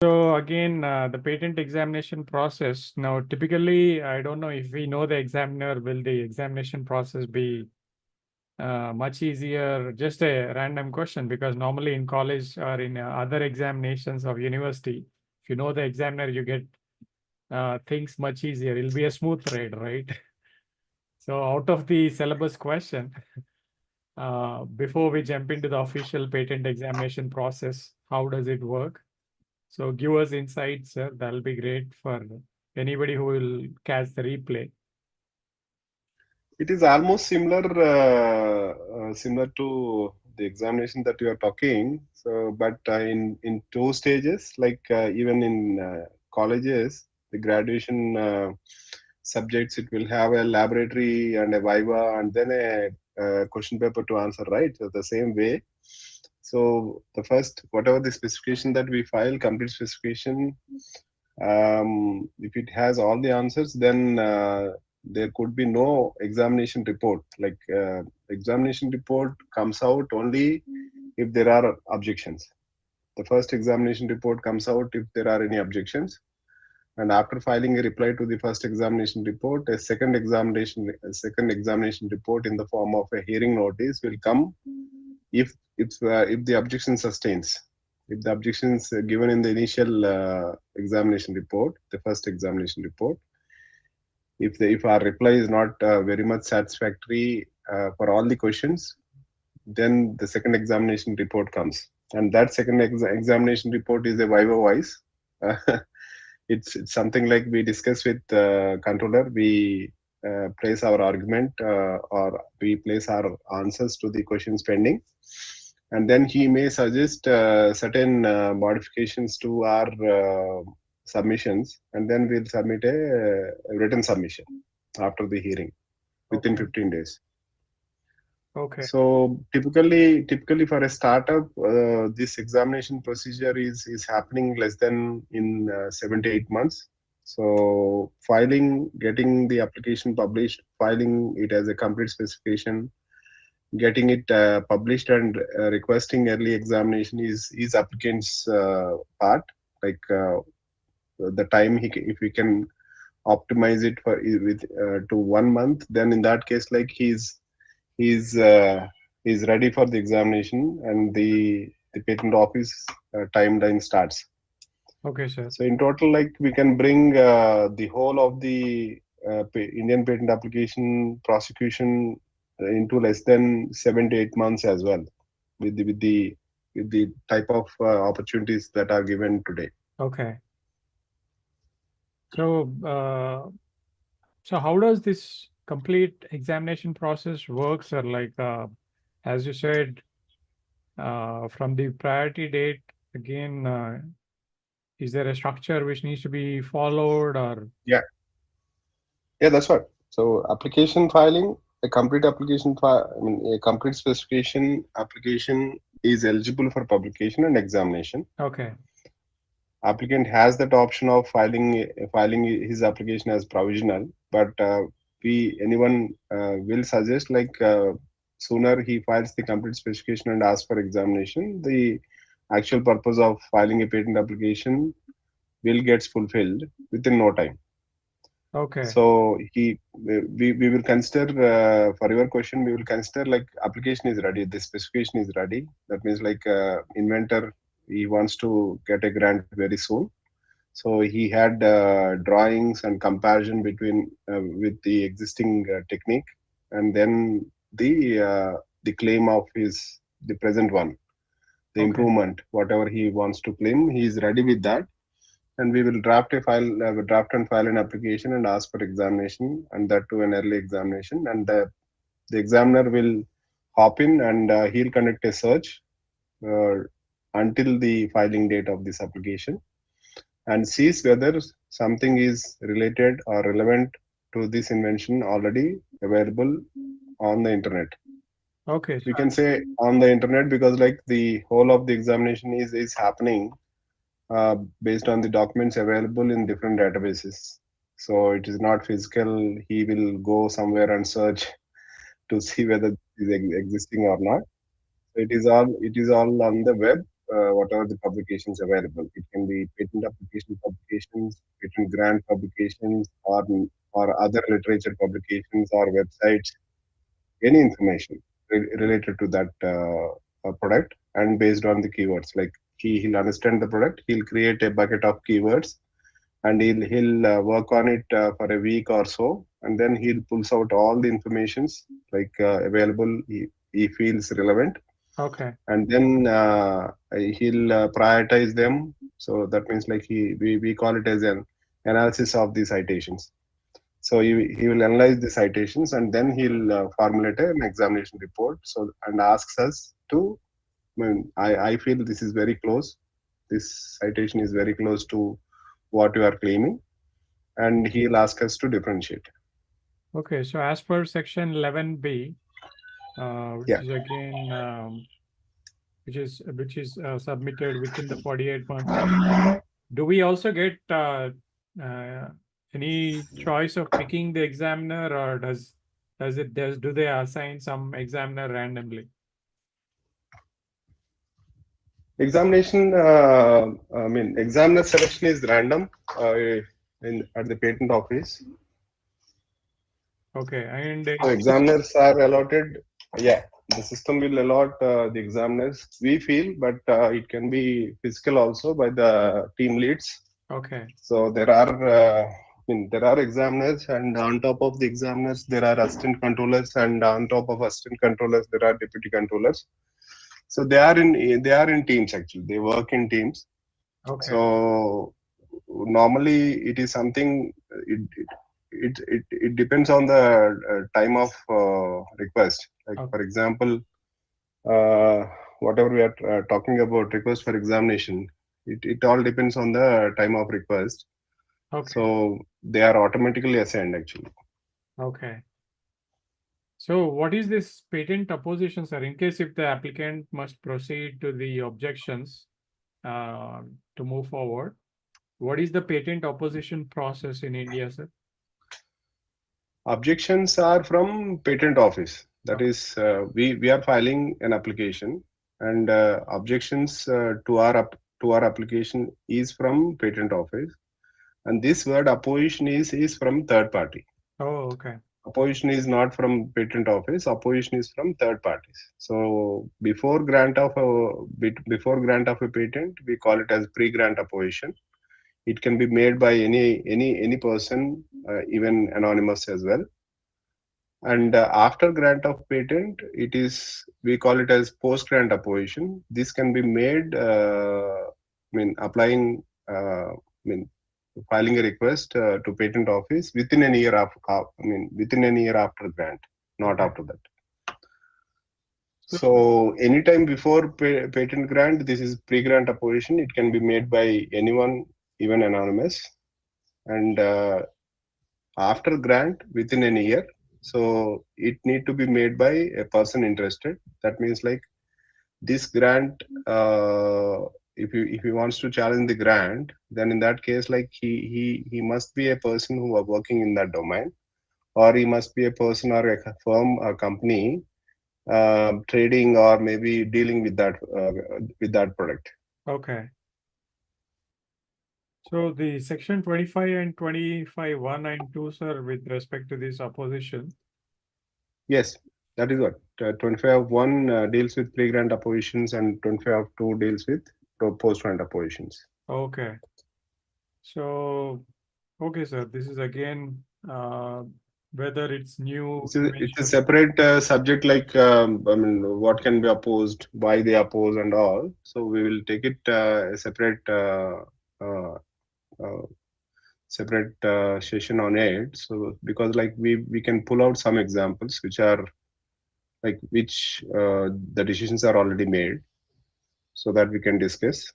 So again, the patent examination process. Now, typically, I don't know if we know the examiner, will the examination process be much easier? Just a random question, because normally in college or in other examinations of university, if you know the examiner, you get things much easier. It'll be a smooth ride, right? So out of the syllabus question, before we jump into the official patent examination process, how does it work? So give us insights, sir. That'll be great for anybody who will catch the replay. It is almost similar to the examination that you are talking. So, but in two stages, like even in colleges, the graduation subjects, it will have a laboratory and a viva, and then a question paper to answer. Right, so the same way. So the first, whatever the specification that we file, complete specification, if it has all the answers, then there could be no examination report. Like examination report comes out only if there are objections. The first examination report comes out if there are any objections, and after filing a reply to the first examination report, a second examination report in the form of a hearing notice will come if the objection sustains. If the objections given in the initial examination report, the first examination report, if our reply is not very much satisfactory for all the questions, then the second examination report comes, and that second examination report is a viva voice. It's something like we discuss with controller. We place our argument, or we place our answers to the questions pending, and then he may suggest certain modifications to our submissions, and then we'll submit a written submission after the hearing within Okay. 15 days. Okay. So typically for a startup, this examination procedure is happening less than in 7 to 8 months. So filing, getting the application published, filing it as a complete specification, getting it published, and requesting early examination is applicant's part. Like the time if we can optimize it for with to 1 month, then in that case, like he's he's ready for the examination, and the patent office timeline starts. Okay, sir. So in total, like we can bring the whole of the Indian patent application prosecution into less than 7 to 8 months as well, with the type of opportunities that are given today. Okay. So, so how does this complete examination process work, sir? Like, as you said, from the priority date, again, is there a structure which needs to be followed, or? Yeah, yeah, that's right. So application filing, a complete application file, I mean, a complete specification application is eligible for publication and examination. Okay. Applicant has that option of filing his application as provisional, but we anyone will suggest, like sooner he files the complete specification and asks for examination, the actual purpose of filing a patent application will gets fulfilled within no time. Okay. So we will consider, for your question, we will consider like application is ready, the specification is ready. That means like inventor, he wants to get a grant very soon. So he had drawings and comparison between with the existing technique, and then the claim of his the present one, the Okay. improvement, whatever he wants to claim, he is ready with that, and we will draft and file an application and ask for examination, and that to an early examination, and the examiner will hop in, and he'll conduct a search uh, until the filing date of this application, and sees whether something is related or relevant to this invention already available on the internet. Okay, We sir. can say on the internet because like the whole of the examination is happening based on the documents available in different databases. So it is not physical. He will go somewhere and search to see whether it is existing or not. So it is all on the web. whatever the publications available. It can be patent application publications, patent grant publications, or other literature publications or websites, any information related to that product, and based on the keywords. Like he'll understand the product, he'll create a bucket of keywords, and he'll work on it for a week or so, and then he'll pulls out all the informations like available he feels relevant, Okay. and then he'll prioritize them. So that means like we call it as an analysis of the citations. So he will analyze the citations, and then he'll formulate an examination report. So and asks us to. I feel this is very close. This citation is very close to what you are claiming, and he'll ask us to differentiate. Okay. So as per section 11B, which Yeah. is again which is submitted within the 48 months. Do we also get uh, any choice of picking the examiner, or do they assign some examiner randomly? Examination, examiner selection is random at the patent office. Okay, and So examiners are allotted. Yeah, the system will allot the examiners. We feel, but it can be physical also by the team leads. okay, So there are examiners, and on top of the examiners, there are assistant controllers, and on top of assistant controllers, there are deputy controllers. So they are in teams actually. They work in teams. okay, So normally it is something. It depends on the time of request. Like okay, for example, uh, whatever we are talking about request for examination, it all depends on the time of request. okay, So they are automatically assigned actually. okay. So what is this patent opposition, sir? In case if the applicant must proceed to the objections uh, to move forward, what is the patent opposition process in India, sir? Objections are from patent office. That Okay. is, we are filing an application, and objections to our application is from patent office. And this word opposition is from third party. Oh, okay, Opposition is not from patent office. Opposition is from third parties. So before grant of a patent, we call it as pre-grant opposition. It can be made by any person, even anonymous as well. And after grant of patent, it is we call it as post grant opposition. This can be made. Applying. Filing a request to patent office within a year within a year after grant, not okay. after that. So, So anytime before patent grant, this is pre-grant opposition. It can be made by anyone, even anonymous, and after grant within a year. So it need to be made by a person interested. That means like this grant, if he wants to challenge the grant, then in that case, like he must be a person who are working in that domain, or he must be a person or a firm or company trading or maybe dealing with that product. okay. So the section 25 and 25 1 and 2, sir, with respect to this opposition. Yes, that is what 25 of 1 deals with pre-grant oppositions, and 25 of 2 deals with post-grant oppositions. Okay. So, okay, sir, this is again whether it's new It's a invention. separate subject, like what can be opposed, why they oppose, and all. So we will take it a uh, uh, separate session on it. So because like we can pull out some examples which are like which the decisions are already made, so that we can discuss.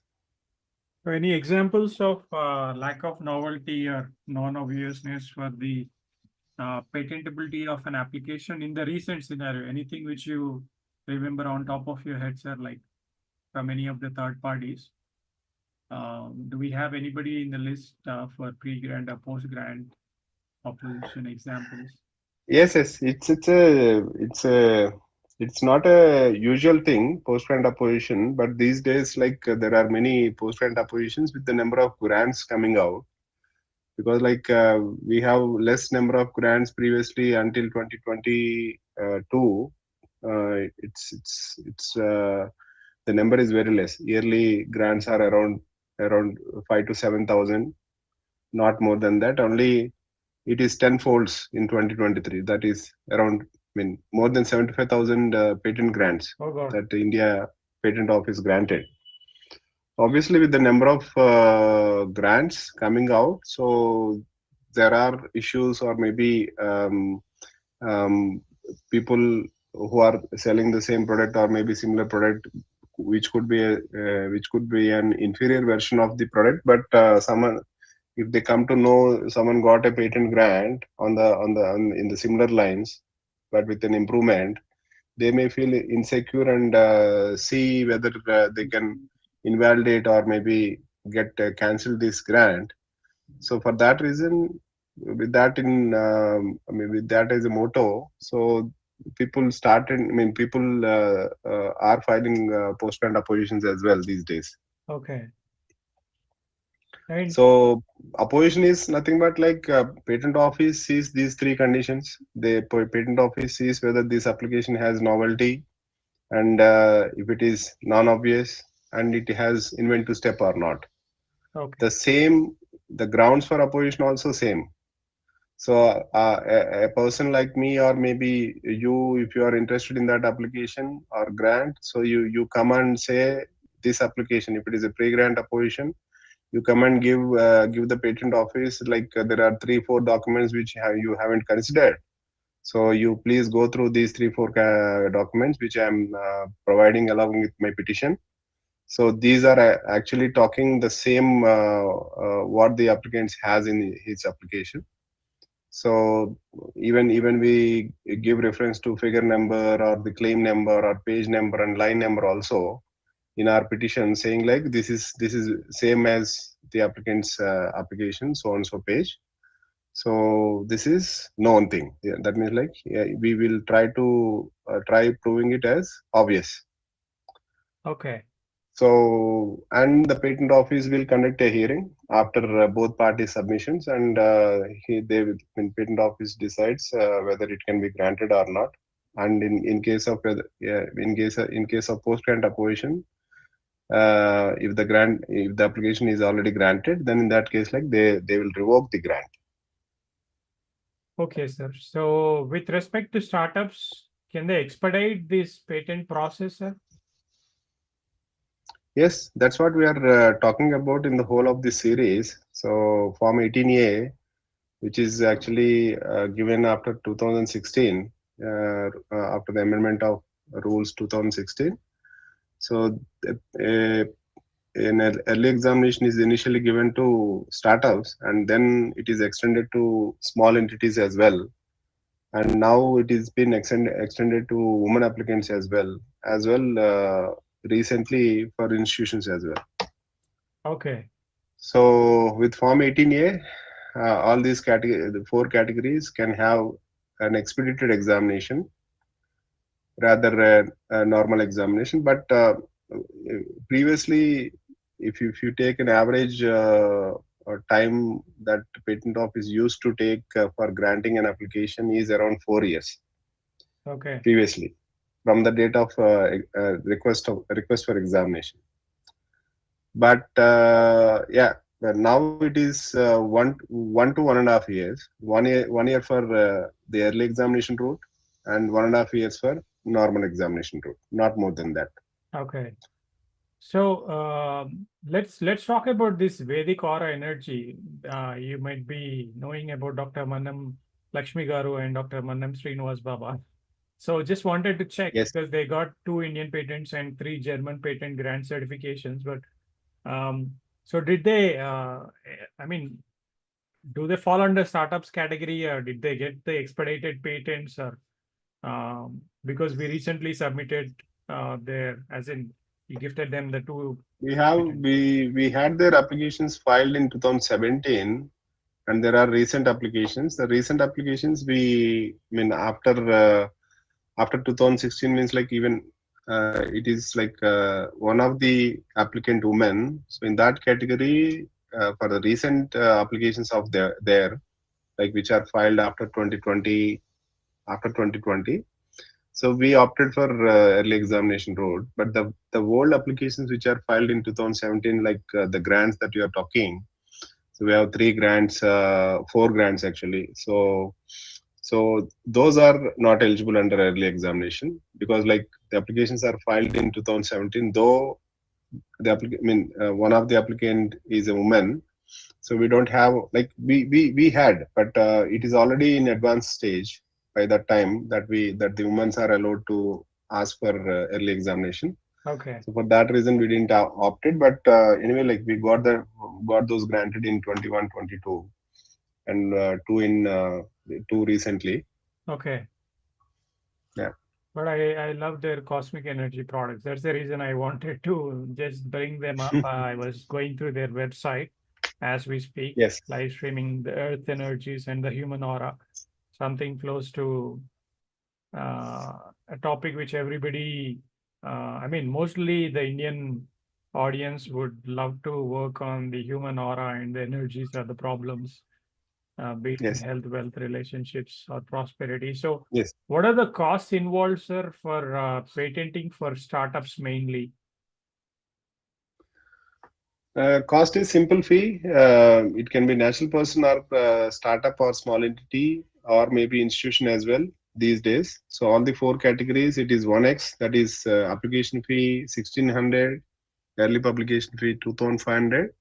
So any examples of lack of novelty or non-obviousness for the patentability of an application in the recent scenario? Anything which you remember on top of your head, sir, like from any of the third parties? Do we have anybody in the list for pre-grant or post-grant opposition examples? Yes, yes, it's a It's not a usual thing, post grant opposition, but these days, there are many post grant oppositions with the number of grants coming out, because we have less number of grants previously until 2022. It's the number is very less. Yearly grants are around 5 to 7,000, not more than that. Only it is tenfolds in 2023. That is around, more than 75,000 patent grants Oh God. that India Patent Office granted. Obviously, with the number of grants coming out, so there are issues, or maybe um, people who are selling the same product or maybe similar product, which could be an inferior version of the product, but someone, if they come to know someone got a patent grant in the similar lines, but with an improvement, they may feel insecure and see whether they can invalidate or maybe get cancel this grant. So for that reason, with that with that as a motto, so people are filing post grant oppositions as well these days. Okay. And So opposition is nothing but patent office sees these three conditions. The patent office sees whether this application has novelty, and if it is non-obvious, and it has inventive step or not. okay. The same, the grounds for opposition also same. So a person like me, or maybe you, if you are interested in that application or grant, so you come and say this application, if it is a pre-grant opposition, you come and give the patent office, there are 3 4 documents which you haven't considered. So you please go through these 3 4 documents which I am providing along with my petition. So these are actually talking the same what the applicant has in his application. So even we give reference to figure number or the claim number or page number and line number also in our petition, saying this is same as the applicant's application, so and so page. So this is known thing. Yeah, that means we will try proving it as obvious. Okay. So, and the patent office will conduct a hearing after both parties submissions, and when patent office decides whether it can be granted or not. And in case of yeah, in case of post grant opposition, if the application is already granted, then in that case, they will revoke the grant. Okay, sir. So with respect to startups, can they expedite this patent process, sir? Yes, that's what we are talking about in the whole of this series. So Form 18A, which is actually given after 2016, after the amendment of rules 2016. So an early examination is initially given to startups, and then it is extended to small entities as well. And now it is been extended to women applicants recently for institutions as well. Okay. So with Form 18A, all these the 4 categories can have an expedited examination rather a normal examination. But previously, if you take an average time that patent office used to take for granting an application is around 4 years Okay. previously, from the date of request for examination. But yeah, but now it is 1 to 1.5 years. 1 year for the early examination route, and 1.5 years for normal examination route, not more than that. Okay. So let's talk about this Vedic aura energy. You might be knowing about Dr. Mannam Lakshmi Garu and Dr. Mannam Srinivas Baba. So just wanted to check Yes, because they got 2 Indian patents and 3 German patent grant certifications. But so did they? I mean, do they fall under startups category, or did they get the expedited patents, or because we recently submitted their, as in, you gifted them the 2 patents. we had their applications filed in 2017, and there are recent applications. The recent applications, after after 2016 means like even it is like one of the applicant women. So in that category, for the recent applications of there, like which are filed after 2020, after 2020. So we opted for early examination route, but the old applications which are filed in 2017, like the grants that you are talking, so we have three grants, four grants actually. So those are not eligible under early examination because like the applications are filed in 2017. Though one of the applicant is a woman, so we don't have like we had, but it is already in advanced stage by that time that the women are allowed to ask for early examination. Okay. So for that reason, we didn't opt it. But anyway, like we got those granted in 21, 22, and two recently. Okay. Yeah. But I love their cosmic energy products. That's the reason I wanted to just bring them up. I was going through their website as we speak, Yes. live streaming the earth energies and the human aura, something close to a topic which everybody, I mean, mostly the Indian audience would love to work on the human aura and the energies are the problems, be it in Yes. health, wealth, relationships, or prosperity. So, Yes. what are the costs involved, sir, for patenting for startups mainly? Cost is simple fee. It can be natural person or startup or small entity or maybe institution as well these days. So all the four categories, it is 1x. That is application fee 1600, early publication fee 2500,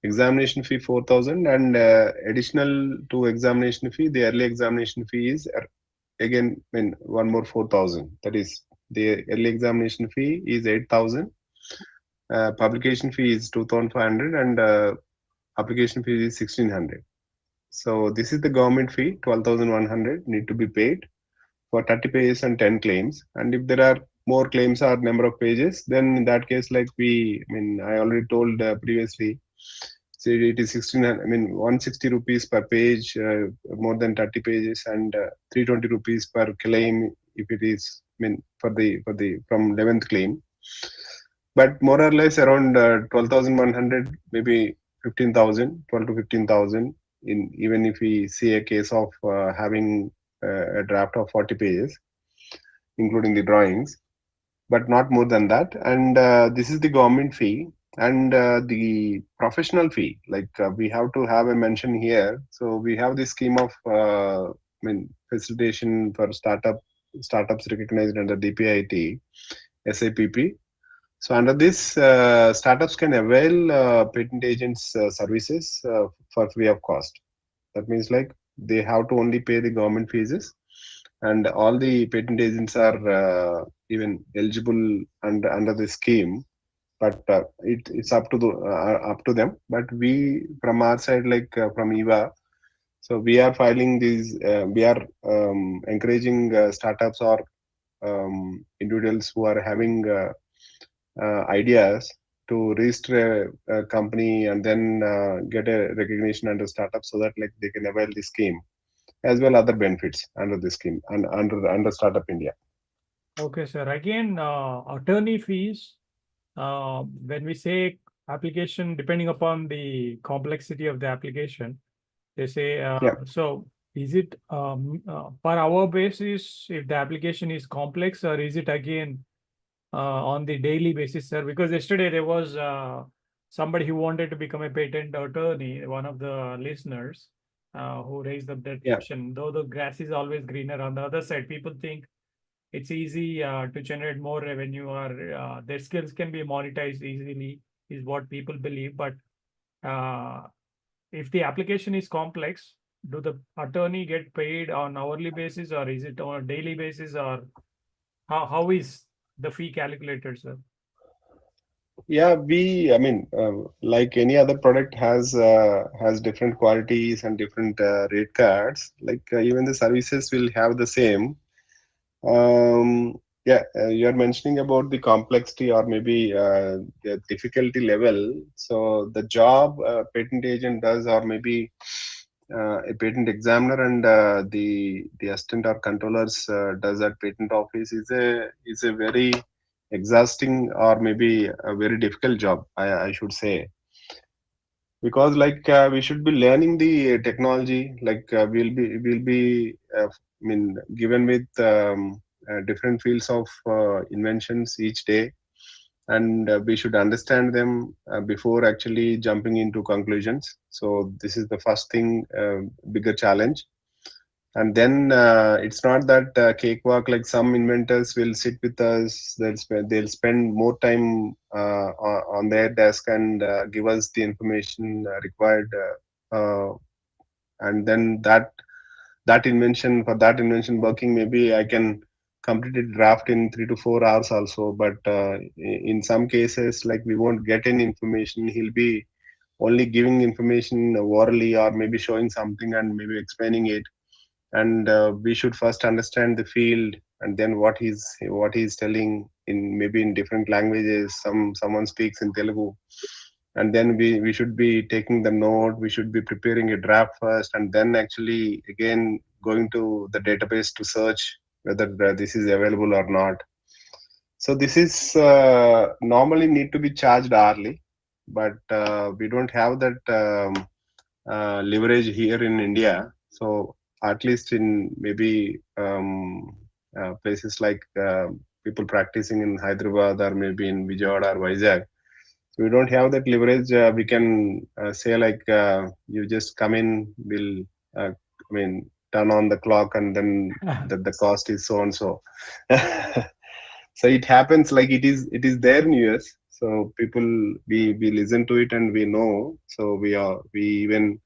examination fee 4000, and additional to examination fee, the early examination fee is again one more 4000. That is the early examination fee is 8000. Publication fee is 2500 and application fee is 1600. So this is the government fee 12100 need to be paid for 30 pages and 10 claims. And if there are more claims or number of pages, then in that case, like I already told previously, so it is 1600, 160 rupees per page, more than 30 pages, and 320 rupees per claim if it is, for the from 11th claim. But more or less around 12,100, maybe 15,000, 12 to 15,000, in even if we see a case of having a draft of 40 pages, including the drawings, but not more than that. And this is the government fee. And the professional fee, like we have to have a mention here. So we have this scheme of facilitation for startups recognized under DPIT, SIPP. So under this, startups can avail patent agents' services for free of cost. That means like they have to only pay the government fees, and all the patent agents are even eligible under the scheme. But it's up to them. But we from our side, like from EVA, so we are filing these. We are encouraging startups or individuals who are having ideas to register a company and then get a recognition under startup so that like they can avail the scheme as well other benefits under the scheme and under Startup India. Okay, sir. Again, attorney fees, when we say application, depending upon the complexity of the application, they say, Yeah, so is it per hour basis if the application is complex, or is it again on the daily basis, sir? Because yesterday there was somebody who wanted to become a patent attorney, one of the listeners who raised up that yeah, question. Though the grass is always greener on the other side, people think it's easy to generate more revenue, or their skills can be monetized easily, is what people believe. But uh, if the application is complex, do the attorney get paid on hourly basis, or is it on a daily basis, or how is the fee calculated, sir? yeah. Like any other product has different qualities and different rate cards. Like even the services will have the same. Yeah, you're mentioning about the complexity or maybe the difficulty level. So the job patent agent does, or maybe a patent examiner and the assistant or controllers does at patent office is a very exhausting or maybe a very difficult job. I should say, because like we should be learning the technology. Like I mean, given with different fields of inventions each day, and we should understand them before actually jumping into conclusions. So this is the first thing, bigger challenge. And then it's not that cakewalk. Like some inventors will sit with us, they'll spend more time on their desk and give us the information required, and then that invention working, maybe I can complete it draft in 3 to 4 hours also. But in some cases, like we won't get any information. He'll be only giving information orally or maybe showing something and maybe explaining it. And we should first understand the field, and then what he's telling in maybe in different languages. Someone speaks in Telugu, and then we should be taking the note. We should be preparing a draft first, and then actually again going to the database to search whether this is available or not. So this is normally need to be charged hourly, but we don't have that leverage here in India. So at least in maybe places like people practicing in Hyderabad or maybe in Vijayawada or Vizag, so we don't have that leverage. We can say like you just come in, will I mean turn on the clock, and then the cost is so and so. So it happens like it is there in US. So people, we listen to it and we know. So we even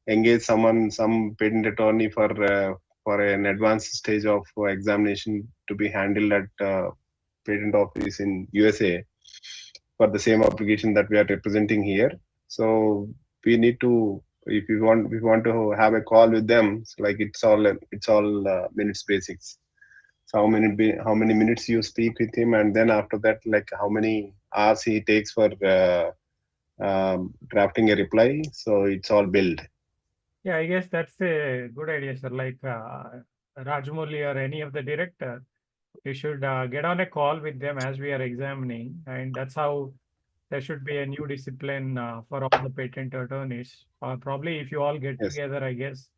engage some patent attorney for an advanced stage of examination to be handled at patent office in USA for the same application that we are representing here. So we need to, if we want to have a call with them, so like it's all minutes basics. So how many minutes you speak with him, and then after that, like how many hours he takes for drafting a reply. So it's all billed. Yeah, I guess that's a good idea, sir. Like Rajmouli or any of the director, you should get on a call with them as we are examining, and that's how there should be a new discipline for all the patent attorneys. Or probably if you all get Yes. together, I guess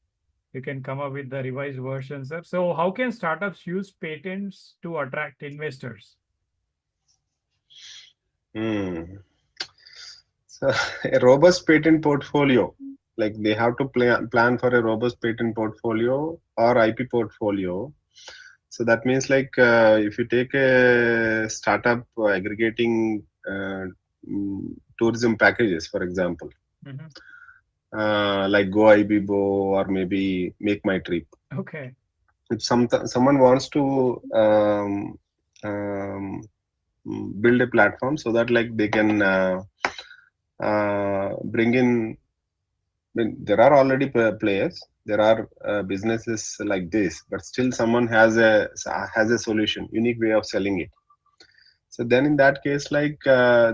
you can come up with the revised version, sir. So how can startups use patents to attract investors? Hmm. So a robust patent portfolio, like they have to plan for a robust patent portfolio or IP portfolio. So that means like if you take a startup aggregating tourism packages, for example, Mhm. like Go Ibibo or maybe Make My Trip. Okay. If someone wants to um, build a platform so that like they can bring in. I mean, there are already players. There are businesses like this, but still someone has a solution, unique way of selling it. So then, in that case, like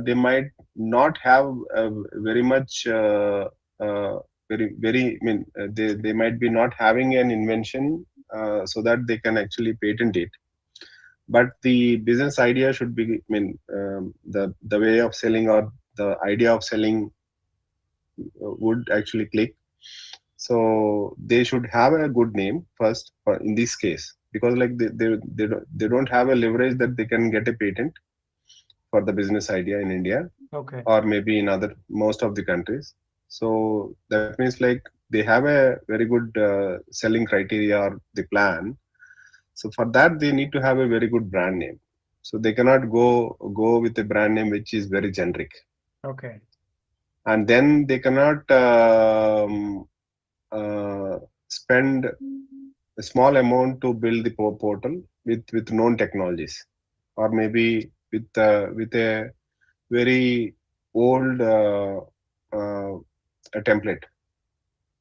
they might not have very much, very. I mean, they might be not having an invention so that they can actually patent it. But the business idea should be. I mean, the way of selling or the idea of selling would actually click. So they should have a good name first for in this case, because like they don't have a leverage that they can get a patent for the business idea in India Okay. or maybe in other most of the countries. So that means like they have a very good selling criteria or the plan. So for that they need to have a very good brand name. So they cannot go with a brand name which is very generic, Okay. and then they cannot uh, spend a small amount to build the portal with known technologies, or maybe with a very old uh, a template.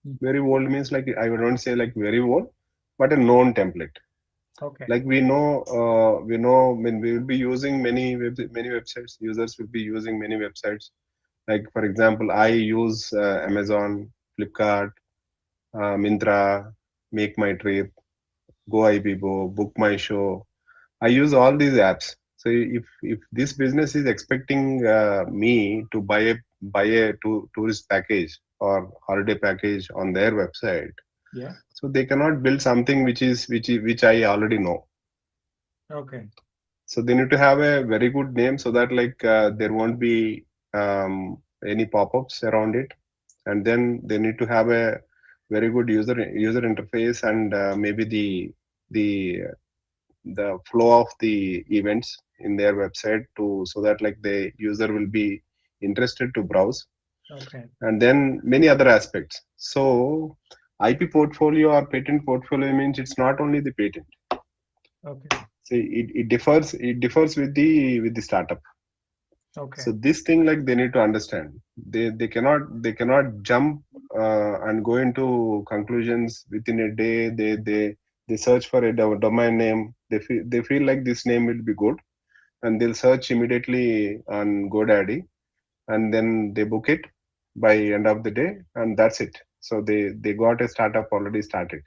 Mm. Very old means like I would not say like very old, but a known template. Okay. Like we know when we will be using many websites. Users will be using many websites. Like for example, I use Amazon, Flipkart, Mintra, Make My Trip, Go IBBO, Book My Show. I use all these apps. So if this business is expecting me to buy a tourist package or holiday package on their website, Yeah. so they cannot build something which I already know. Okay. So they need to have a very good name so that like there won't be any pop-ups around it, and then they need to have a very good user interface and maybe the the flow of the events in their website to so that like the user will be interested to browse, Okay. and then many other aspects. So IP portfolio or patent portfolio means it's not only the patent. Okay. See, it differs with the startup. Okay. So this thing like they need to understand. They cannot jump and go into conclusions within a day. They search for a domain name. They feel like this name will be good, and they'll search immediately on GoDaddy, and then they book it by end of the day, and that's it. So they got a startup already started.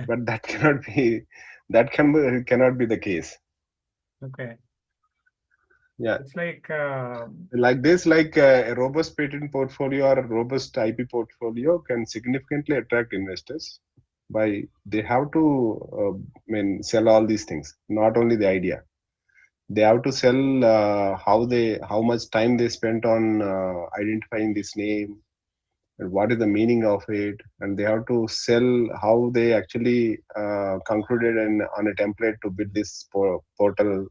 But that cannot be the case. Okay. Yeah, It's like like this, like a robust patent portfolio or a robust IP portfolio can significantly attract investors by they have to sell all these things, not only the idea. They have to sell how much time they spent on identifying this name and what is the meaning of it, and they have to sell how they actually concluded on a template to build this portal.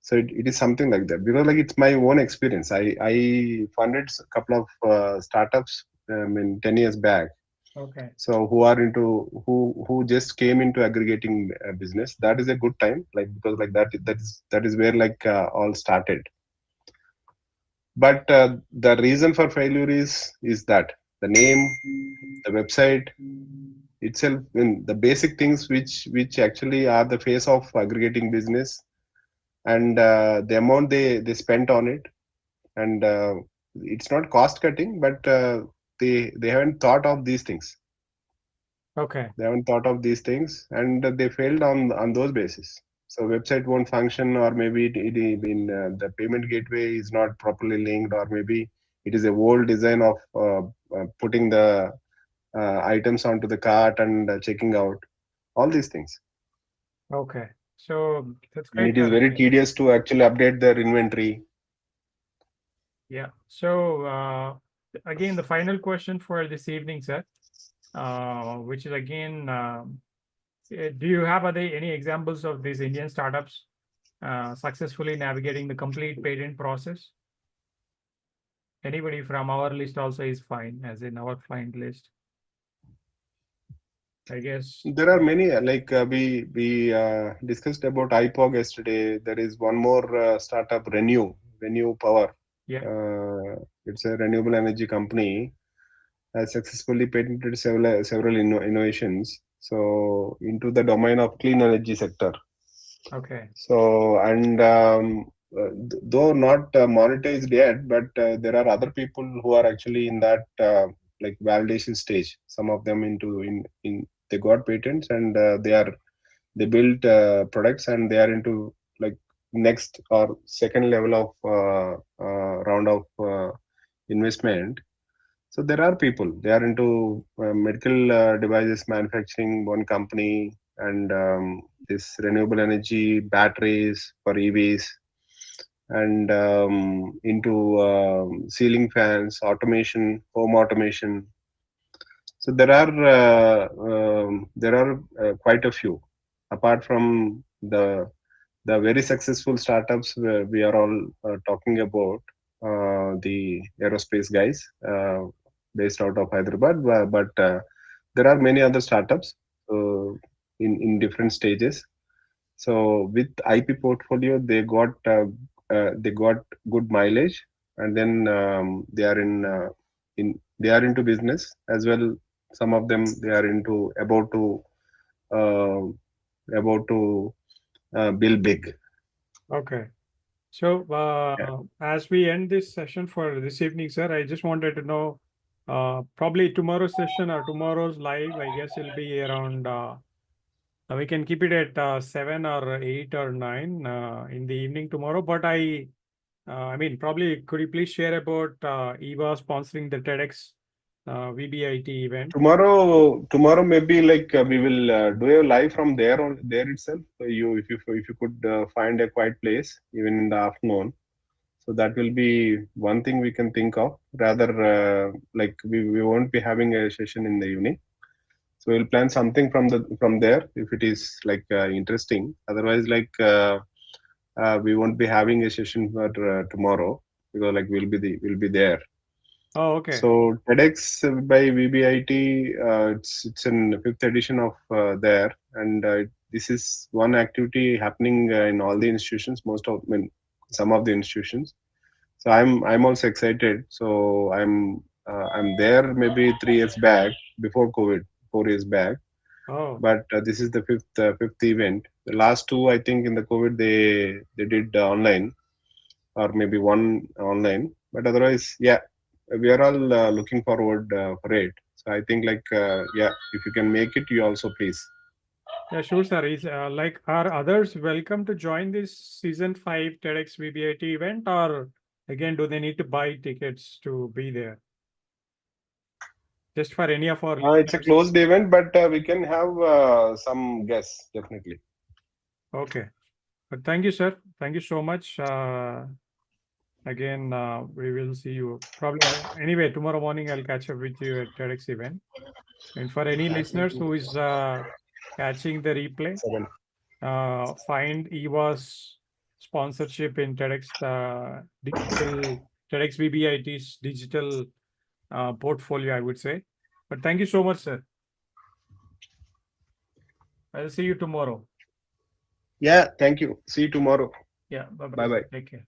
So it is something like that because like it's my own experience. I funded a couple of startups 10 years back. okay. So who just came into aggregating business. That is a good time, like because like that is where like all started. But the reason for failure is that the name, the website itself, the basic things which actually are the face of aggregating business, and the amount they spent on it, and it's not cost cutting, but they haven't thought of these things. Okay. They haven't thought of these things, and they failed on those basis. So website won't function, or maybe the payment gateway is not properly linked, or maybe it is a old design of putting the items onto the cart and checking out all these things. Okay. So that's And great, it is very Naveen. tedious to actually update their inventory. Yeah. So again, the final question for this evening, sir, which is again, do you have any examples of these Indian startups successfully navigating the complete patent process? Anybody from our list also is fine, as in our client list, I guess. There are many, like we discussed about IPOG yesterday. There is one more startup, Renew Power. Yeah. It's a renewable energy company, has successfully patented several innovations. So into the domain of clean energy sector. Okay. So and though not monetized yet, but there are other people who are actually in that like validation stage. Some of them in they got patents, and they built products, and they are into like next or second level of round of investment. So there are people they are into medical devices manufacturing, one company, and this renewable energy batteries for EVs, and into ceiling fans, automation, home automation. So there are quite a few. Apart from the very successful startups we are all talking about, the aerospace guys based out of Hyderabad, but there are many other startups uh, in different stages. So with IP portfolio, they got good mileage, and then they are into business as well. Some of them they are into uh, about to build big. Okay. So Yeah. as we end this session for this evening, sir, I just wanted to know Probably tomorrow's session or tomorrow's live, I guess it'll be around, we can keep it at 7 or 8 or 9 in the evening tomorrow. But I mean, probably could you please share about EVA sponsoring the TEDx VBIT event? Tomorrow maybe like we will do a live from there on there itself. So if you could find a quiet place even in the afternoon, so that will be one thing we can think of. Rather, like we won't be having a session in the evening, so we'll plan something from there if it is like interesting. Otherwise, like we won't be having a session for tomorrow, because like we'll be there. Oh, okay. So TEDx by VBIT, it's in fifth edition of there, and this is one activity happening in all the institutions, I mean, some of the institutions. So I'm also excited. So I'm there maybe 3 years back, before COVID, 4 years back. Oh, But this is the fifth event. The last two, I think, in the COVID they did online, or maybe one online. But otherwise, yeah, we are all looking forward for it. So I think like yeah, if you can make it, you also please. yeah, sure, sir. Is like, are others welcome to join this season 5 TEDx VBIT event, or again, do they need to buy tickets to be there? Just for any of our It's a listeners. closed event, but we can have some guests definitely. Okay. But thank you, sir. Thank you so much. Again, we will see you probably anyway tomorrow morning. I'll catch up with you at TEDx event. And for any listeners who is catching the replay, Seven. find EVA's sponsorship in TEDx digital TEDx VBIT's digital portfolio, I would say. But thank you so much, sir. I'll see you tomorrow. Yeah, thank you. See you tomorrow. Yeah, bye bye. Bye bye. Take care.